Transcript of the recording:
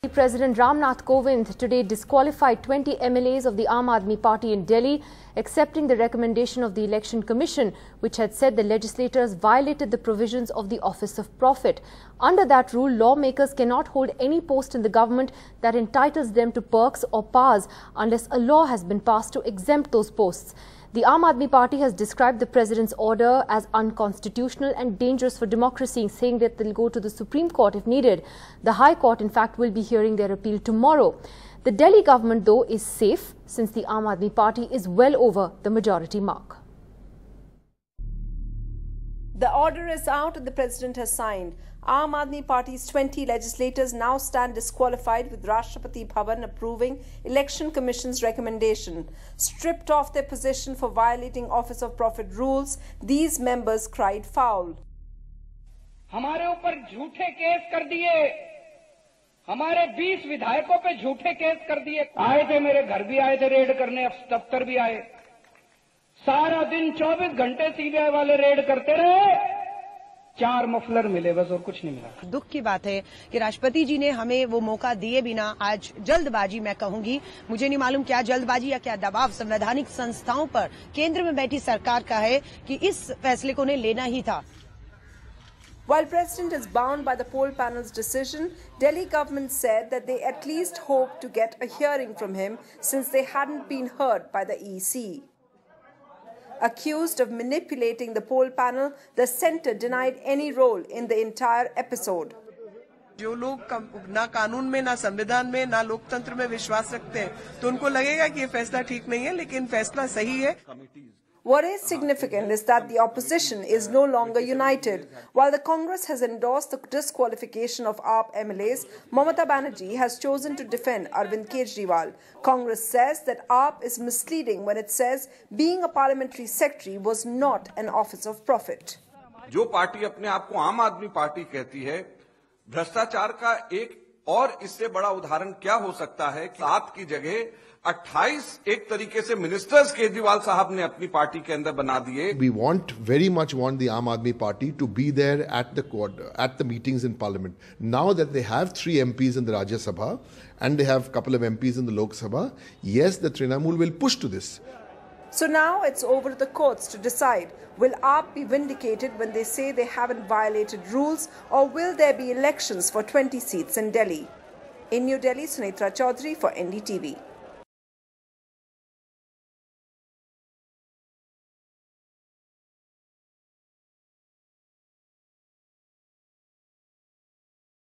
President Ramnath Kovind today disqualified 20 MLAs of the Aam Aadmi Party in Delhi, accepting the recommendation of the Election Commission, which had said the legislators violated the provisions of the Office of Profit. Under that rule, lawmakers cannot hold any post in the government that entitles them to perks or powers unless a law has been passed to exempt those posts. The Aam Aadmi Party has described the President's order as unconstitutional and dangerous for democracy, saying that they'll go to the Supreme Court if needed. The High Court, in fact, will be hearing their appeal tomorrow. The Delhi government, though, is safe since the Aam Aadmi Party is well over the majority mark. The order is out and the President has signed. Aam Aadmi Party's 20 legislators now stand disqualified, with Rashtrapati Bhavan approving Election Commission's recommendation. Stripped of their position for violating Office of Profit rules, these members cried foul. हमारे ऊपर झूठे case कर दिए, हमारे 20 विधायकों पे झूठे case कर दिए। आए थे, मेरे घर भी आए थे रेड करने, दफ्तर भी आए। सारा दिन 24 घंटे सीबीआई वाले रेड करते रहे, 4 मफलर मिले बस, और कुछ नहीं मिला। दुख की बात है कि राष्ट्रपति जी ने हमें वो मौका दिए बिना आज जल्दबाजी, मैं कहूंगी, मुझे नहीं मालूम क्या जल्दबाजी या क्या दबाव संवैधानिक संस्थाओं पर केंद्र में बैठी सरकार का है कि इस फैसले को उन्हें लेना ही था। While President is bound by the poll panel's decision, Delhi government said that they at least hoped to get a hearing from him since they hadn't been heard by the EC. Accused of manipulating the poll panel, the centre denied any role in the entire episode. जो लोग ना कानून में, ना संविधान में, ना लोकतंत्र में विश्वास रखते हैं, तो उनको लगेगा कि ये फैसला ठीक नहीं है, लेकिन फैसला सही है। What is significant is that the opposition is no longer united. While the Congress has endorsed the disqualification of AAP MLAs, Mamata Banerjee has chosen to defend Arvind Kejriwal. Congress says that AAP is misleading when it says being a parliamentary secretary was not an office of profit. जो party अपने आप को आम आदमी party कहती है, भ्रष्टाचार का एक और इससे बड़ा उदाहरण क्या हो सकता है कि 7 की जगह 28 एक तरीके से मिनिस्टर्स केजरीवाल साहब ने अपनी पार्टी के अंदर बना दिए। We very much want the Aam Aadmi Party to be there at the meetings in Parliament. Now that they have 3 MPs in the Rajya Sabha and they have a couple of MPs in the Lok Sabha, yes, the Trinamool will push to this. So now it's over to the courts to decide. Will AAP be vindicated when they say they haven't violated rules, or will there be elections for 20 seats in Delhi? In New Delhi, Sunitra Chaudhary for NDTV.